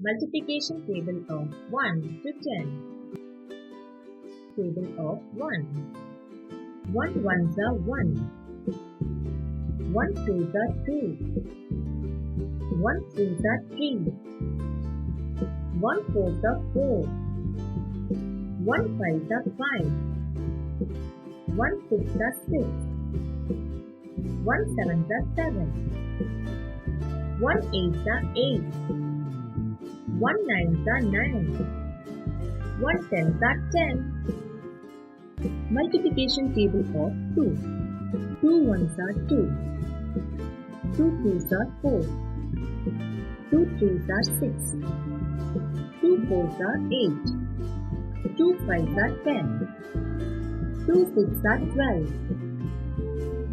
Multiplication table of 1 to 10. Table of 1. 1 ones are 1. 1 twos are 2. 1 threes are 3. 1 fours are 4. 1 fives are 5. 1 sixes are 6. 1 sevens are 7. 1 eights are 8. 1 nines are 9. 1 tens are 10. Multiplication table of 2. 2 ones are 2. 2 twos are 4. 2 threes are 6. 2 fours are 8. 2 fives are 10. 2 sixes are 12.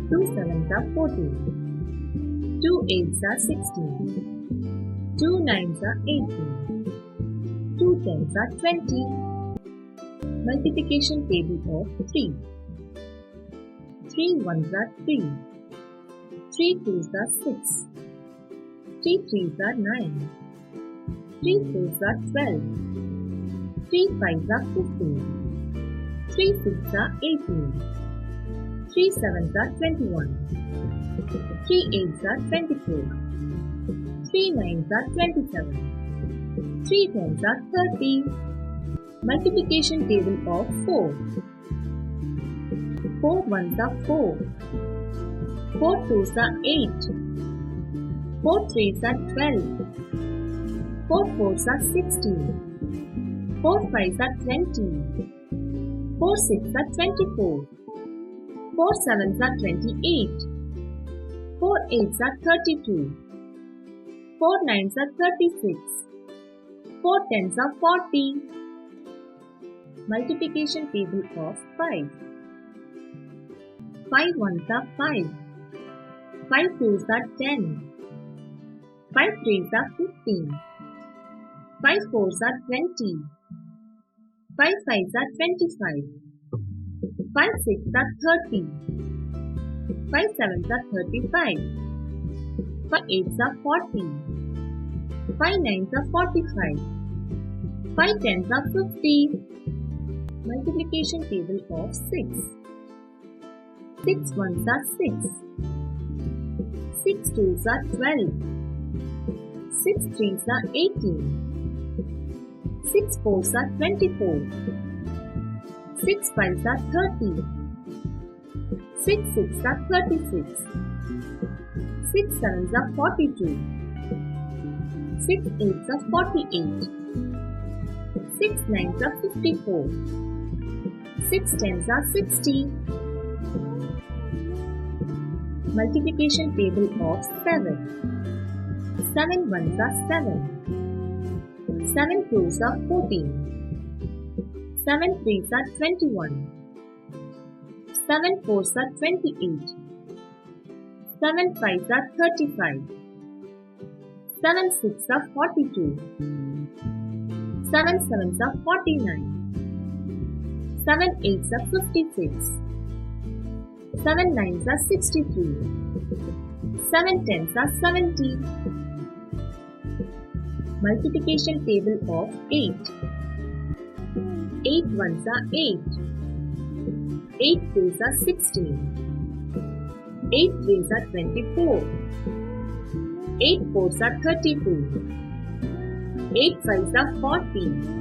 2 sevens are 14. 2 eights are 16. 2 nines are 18. 2 tens are 20. Multiplication table of 3. 3 ones are 3. 3 twos are 6. 3 threes are 9. 3 fours are 12. 3 fives are 15. 3 sixes are 18. 3 sevens are 21. 3 eights are 24. 3 nines are 27. 3 tens are 30. Multiplication table of 4. 4 ones are 4. 4 twos are 8. 4 threes are 12. 4 fours are 16. 4 fives are 20. 4 sixes are 24. 4 sevens are 28. 4 eights are 32. 4 nines are 36. 4 tens are 40. Multiplication table of 5. 5 ones are 5. 5 twos are 10. 5 threes are 15. 5 fours are 20. 5 fives are 25. 5 sixes are 30. 5 sevens are 35. 5 eights are 40. 5 nines are 45. 5 tens are 50. Multiplication table of 6. 6 ones are 6. 6 twos are 12. 6 threes are 18. 6 fours are 24. 6 fives are 30. 6 sixes are 36. 6 sevens are 42. 6 eights are 48. 6 nines are 54. 6 tens are 60. Multiplication table of 7. 7 ones are 7. 7 twos are 14. 7 threes are 21. 7 fours are 28. 7 fives are 35. 7 sixes are 42. 7 sevens are 49. 7 eights are 56. 7 nines are 63. 7 tens are 70. Multiplication table of 8. 8 ones are 8. 8 twos are 16. 8 threes are 24. 8 fours are 32. 8 fives are 40.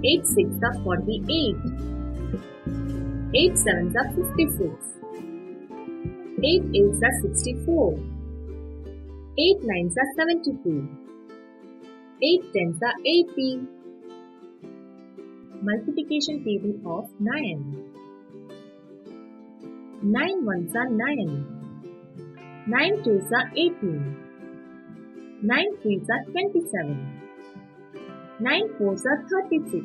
8 sixes are 48. 8 sevens are 56. 8 eights are 64. 8 nines are 72. 8 tens are 80. Multiplication table of 9. 9 ones are 9. 9 twos are 18. 9 threes are 27. 9 fours are 36.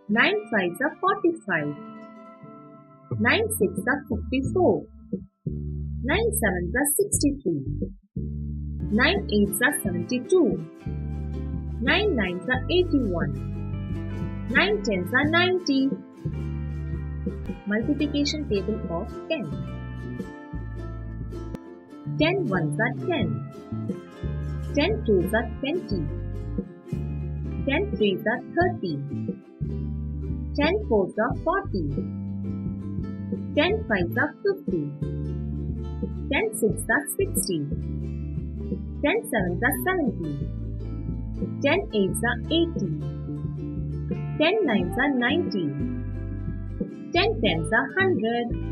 9 fives are 45. 9 sixes are 54. 9 sevens are 63. 9 eights are 72. 9 nines are 81. 9 tens are 90. Multiplication table of 10. 10 ones are 10. 10 twos are 20. 10 threes are 30. 10 fours are 40. 10 fives are 50. 10 sixes are 60. 10 sevens are 70. 10 eights are 80. 10 nines are 90. 10 tens are 100.